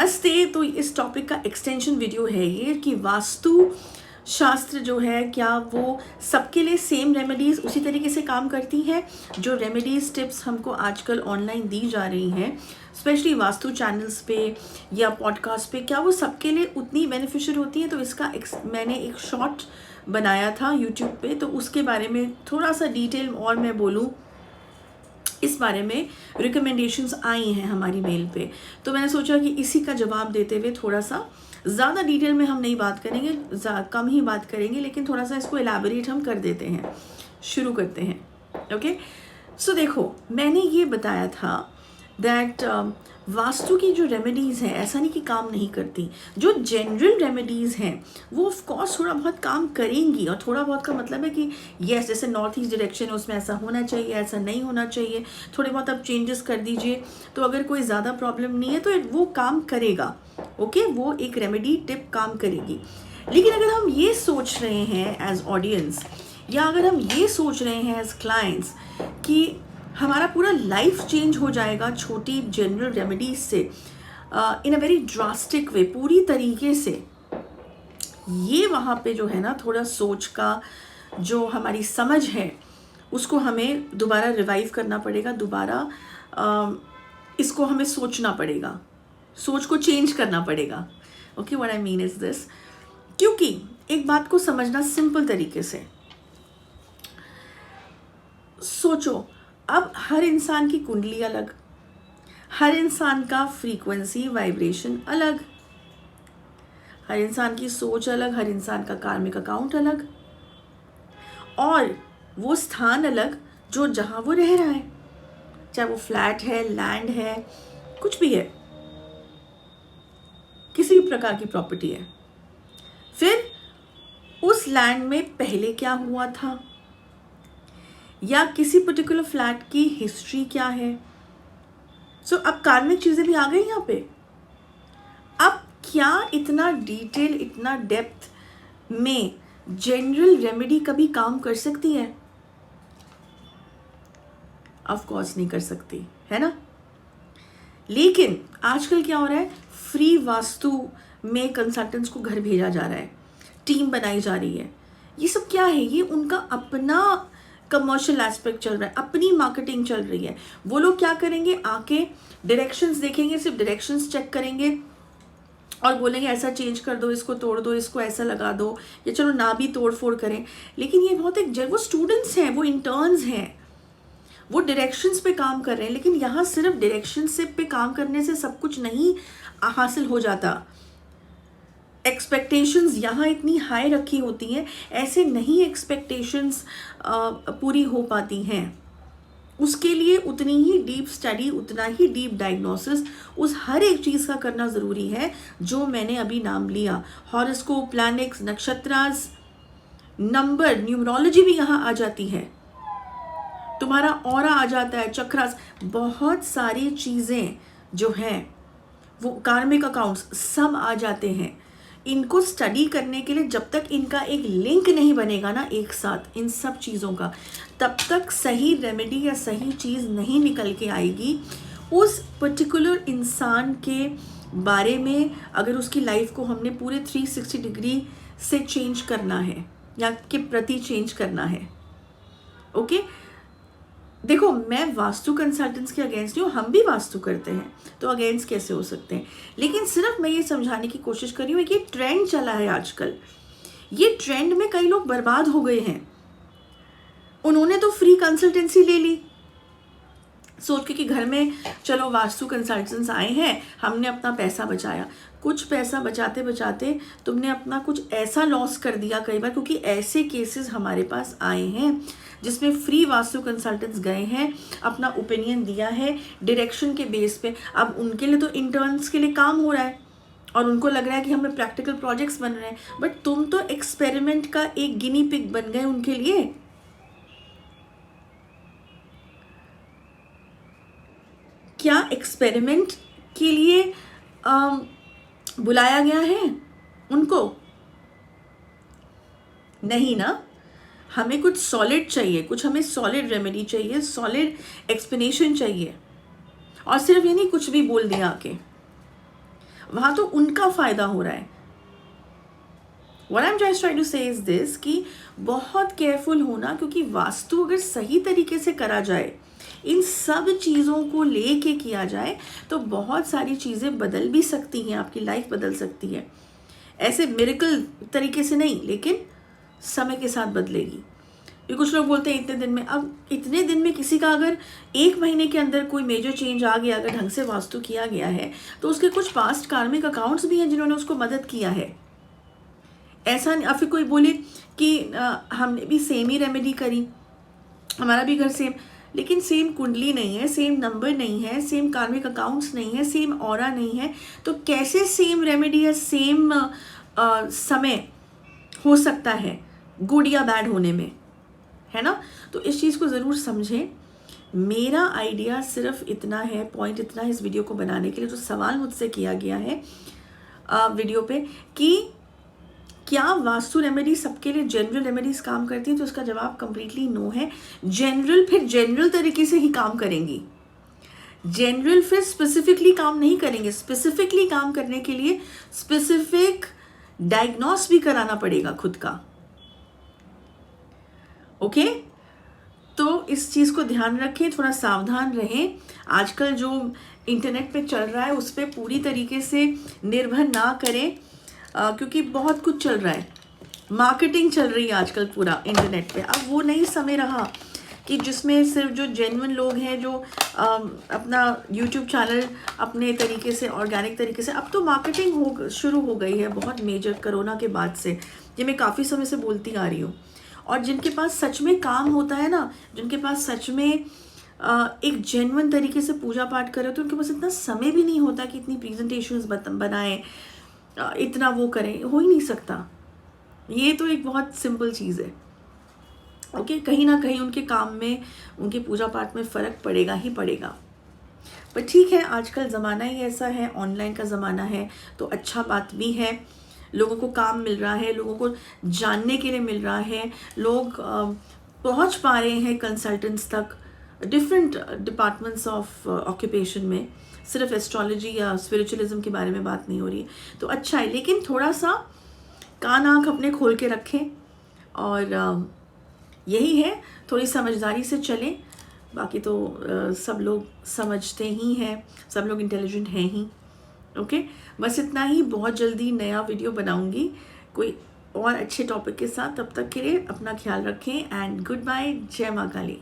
नमस्ते। तो इस टॉपिक का एक्सटेंशन वीडियो है ये कि वास्तु शास्त्र जो है क्या वो सबके लिए सेम रेमेडीज़ उसी तरीके से काम करती है। जो रेमेडीज़ टिप्स हमको आजकल ऑनलाइन दी जा रही हैं स्पेशली वास्तु चैनल्स पे या पॉडकास्ट पे, क्या वो सबके लिए उतनी बेनिफिशियल होती है? तो इसका मैंने एक शॉर्ट बनाया था यूट्यूब पे, तो उसके बारे में थोड़ा सा डिटेल और मैं बोलूँ, इस बारे में रिकमेंडेशंस आई हैं हमारी मेल पे। तो मैंने सोचा कि इसी का जवाब देते हुए थोड़ा सा ज़्यादा डिटेल में हम नहीं बात करेंगे, कम ही बात करेंगे, लेकिन थोड़ा सा इसको एलैबोरेट हम कर देते हैं। शुरू करते हैं। ओके, सो देखो, मैंने ये बताया था दैट वास्तु की जो रेमेडीज़ हैं ऐसा नहीं कि काम नहीं करती। जो जनरल रेमेडीज़ हैं वो ऑफ कोर्स थोड़ा बहुत काम करेंगी, और थोड़ा बहुत का मतलब है कि यस, जैसे नॉर्थ ईस्ट डायरेक्शन है उसमें ऐसा होना चाहिए, ऐसा नहीं होना चाहिए, थोड़े बहुत आप चेंजेस कर दीजिए। तो अगर कोई ज़्यादा प्रॉब्लम नहीं है तो वो काम करेगा। ओके, वो एक रेमेडी टिप काम करेगी। लेकिन अगर हम ये सोच रहे हैं एज ऑडियंस, या अगर हम ये सोच रहे हैं एज क्लाइंट्स कि हमारा पूरा लाइफ चेंज हो जाएगा छोटी जनरल रेमेडीज से इन अ वेरी ड्रास्टिक वे, पूरी तरीके से, ये वहाँ पे जो है ना, थोड़ा सोच का जो हमारी समझ है उसको हमें दोबारा रिवाइव करना पड़ेगा। दोबारा इसको हमें सोचना पड़ेगा, सोच को चेंज करना पड़ेगा। Okay, what I mean is this, क्योंकि एक बात को समझना सिंपल तरीके से सोचो। अब हर इंसान की कुंडली अलग, हर इंसान का फ्रीक्वेंसी वाइब्रेशन अलग, हर इंसान की सोच अलग, हर इंसान का कार्मिक अकाउंट अलग, और वो स्थान अलग जो जहाँ वो रह रहा है, चाहे वो फ्लैट है, लैंड है, कुछ भी है, किसी भी प्रकार की प्रॉपर्टी है। फिर उस लैंड में पहले क्या हुआ था, या किसी पर्टिकुलर फ्लैट की हिस्ट्री क्या है। सो अब कार्मिक चीज़ें भी आ गई यहाँ पे। अब क्या इतना डिटेल, इतना डेप्थ में जनरल रेमेडी कभी काम कर सकती है? ऑफ कोर्स नहीं कर सकती, है ना। लेकिन आजकल क्या हो रहा है, फ्री वास्तु में कंसल्टेंट्स को घर भेजा जा रहा है, टीम बनाई जा रही है। ये सब क्या है? ये उनका अपना कमर्शियल एस्पेक्ट चल रहा है, अपनी मार्केटिंग चल रही है। वो लोग क्या करेंगे, आके डायरेक्शंस देखेंगे, सिर्फ डायरेक्शंस चेक करेंगे और बोलेंगे ऐसा चेंज कर दो, इसको तोड़ दो, इसको ऐसा लगा दो, या चलो ना भी तोड़ फोड़ करें। लेकिन ये बहुत वो स्टूडेंट्स हैं, वो इंटर्न्स हैं, वो डायरेक्शंस पे काम कर रहे हैं। लेकिन यहाँ सिर्फ डायरेक्शंस पे काम करने से सब कुछ नहीं हासिल हो जाता। एक्सपेक्टेशंस यहाँ इतनी हाई रखी होती हैं, ऐसे नहीं एक्सपेक्टेशंस पूरी हो पाती हैं। उसके लिए उतनी ही डीप स्टडी, उतना ही डीप डायग्नोसिस उस हर एक चीज़ का करना ज़रूरी है जो मैंने अभी नाम लिया। Horoscope, planets, nakshatras, number, numerology भी यहाँ आ जाती है, तुम्हारा ऑरा आ जाता है, चक्रास, बहुत सारी चीज़ें जो हैं वो कार्मिक अकाउंट्स सब आ जाते हैं। इनको स्टडी करने के लिए जब तक इनका एक लिंक नहीं बनेगा ना एक साथ इन सब चीज़ों का, तब तक सही रेमेडी या सही चीज़ नहीं निकल के आएगी। उस पर्टिकुलर इंसान के बारे में अगर उसकी लाइफ को हमने पूरे 360 डिग्री से चेंज करना है या के प्रति चेंज करना है। ओके, देखो, मैं वास्तु कंसल्टेंट्स के अगेंस्ट नहीं हूँ, हम भी वास्तु करते हैं, तो अगेंस्ट कैसे हो सकते हैं। लेकिन सिर्फ मैं ये समझाने की कोशिश कर रही हूँ कि ये ट्रेंड चला है आजकल। ये ट्रेंड में कई लोग बर्बाद हो गए हैं। उन्होंने तो फ्री कंसल्टेंसी ले ली सोच के कि घर में चलो वास्तु कंसल्टेंट्स आए हैं, हमने अपना पैसा बचाया। कुछ पैसा बचाते बचाते तुमने अपना कुछ ऐसा लॉस कर दिया कई बार, क्योंकि ऐसे केसेस हमारे पास आए हैं जिसमें फ्री वास्तु कंसल्टेंट्स गए हैं, अपना ओपिनियन दिया है डायरेक्शन के बेस पे। अब उनके लिए तो इंटर्न्स के लिए काम हो रहा है और उनको लग रहा है कि हमें प्रैक्टिकल प्रोजेक्ट्स बन रहे हैं, बट तुम तो एक्सपेरिमेंट का एक गिनी पिग बन गए उनके लिए। क्या एक्सपेरिमेंट के लिए बुलाया गया है उनको? नहीं ना। हमें कुछ सॉलिड चाहिए, कुछ हमें सॉलिड रेमेडी चाहिए, सॉलिड एक्सप्लेनेशन चाहिए, और सिर्फ ये नहीं कुछ भी बोल दिया आके। वहाँ तो उनका फ़ायदा हो रहा है। What I'm just trying to say is this कि बहुत केयरफुल होना, क्योंकि वास्तु अगर सही तरीके से करा जाए, इन सब चीज़ों को लेके किया जाए, तो बहुत सारी चीज़ें बदल भी सकती हैं, आपकी लाइफ बदल सकती है। ऐसे मिरेकल तरीके से नहीं, लेकिन समय के साथ बदलेगी। ये कुछ लोग बोलते हैं इतने दिन में, अब इतने दिन में किसी का अगर 1 महीने के अंदर कोई मेजर चेंज आ गया, अगर ढंग से वास्तु किया गया है, तो उसके कुछ पास्ट कार्मिक अकाउंट्स भी हैं जिन्होंने उसको मदद किया है। ऐसा नहीं, फिर कोई बोले कि हमने भी सेम ही रेमेडी करी, हमारा भी घर सेम, लेकिन सेम कुंडली नहीं है, सेम नंबर नहीं है, सेम कार्मिक अकाउंट्स नहीं है, सेम ऑरा नहीं है, तो कैसे सेम रेमेडी या सेम समय हो सकता है गुड या बैड होने में, है ना? तो इस चीज़ को ज़रूर समझें। मेरा आइडिया सिर्फ इतना है, पॉइंट इतना है इस वीडियो को बनाने के लिए, जो सवाल मुझसे किया गया है वीडियो पे कि क्या वास्तु रेमेडी सबके लिए जनरल रेमेडीज काम करती है, तो उसका जवाब कंप्लीटली नो है। जनरल फिर जनरल तरीके से ही काम करेंगी, जनरल फिर स्पेसिफिकली काम नहीं करेंगे। स्पेसिफिकली काम करने के लिए स्पेसिफिक डायग्नोस भी कराना पड़ेगा खुद का। ओके, तो इस चीज़ को ध्यान रखें, थोड़ा सावधान रहें। आजकल जो इंटरनेट पे चल रहा है उस पर पूरी तरीके से निर्भर ना करें, क्योंकि बहुत कुछ चल रहा है, मार्केटिंग चल रही है आजकल पूरा इंटरनेट पे। अब वो नहीं समय रहा कि जिसमें सिर्फ जो जेन्युइन लोग हैं, जो अपना यूट्यूब चैनल अपने तरीके से ऑर्गेनिक तरीके से, अब तो मार्केटिंग शुरू हो गई है बहुत मेजर, कोरोना के बाद से, ये मैं काफ़ी समय से बोलती आ रही हूँ। और जिनके पास सच में काम होता है ना, जिनके पास सच में एक जेन्युइन तरीके से पूजा पाठ करे, तो उनके पास इतना समय भी नहीं होता कि इतनी प्रेजेंटेशंस बनाएं, इतना वो करें, हो ही नहीं सकता। ये तो एक बहुत सिंपल चीज़ है। ओके, कहीं ना कहीं उनके काम में, उनके पूजा पाठ में फ़र्क पड़ेगा ही पड़ेगा। पर ठीक है, आजकल ज़माना ही ऐसा है, ऑनलाइन का ज़माना है, तो अच्छा बात भी है, लोगों को काम मिल रहा है, लोगों को जानने के लिए मिल रहा है, लोग पहुंच पा रहे हैं कंसल्टेंट्स तक, डिफरेंट डिपार्टमेंट्स ऑफ ऑक्यूपेशन में। सिर्फ एस्ट्रोलॉजी या स्पिरिचुअलिज्म के बारे में बात नहीं हो रही है, तो अच्छा है। लेकिन थोड़ा सा कान आँख अपने खोल के रखें, और यही है, थोड़ी समझदारी से चलें। बाकी तो सब लोग समझते ही हैं, सब लोग इंटेलिजेंट हैं ही। ओके, बस इतना ही। बहुत जल्दी नया वीडियो बनाऊंगी कोई और अच्छे टॉपिक के साथ। तब तक के लिए अपना ख्याल रखें, एंड गुड बाय। जय माँ काली।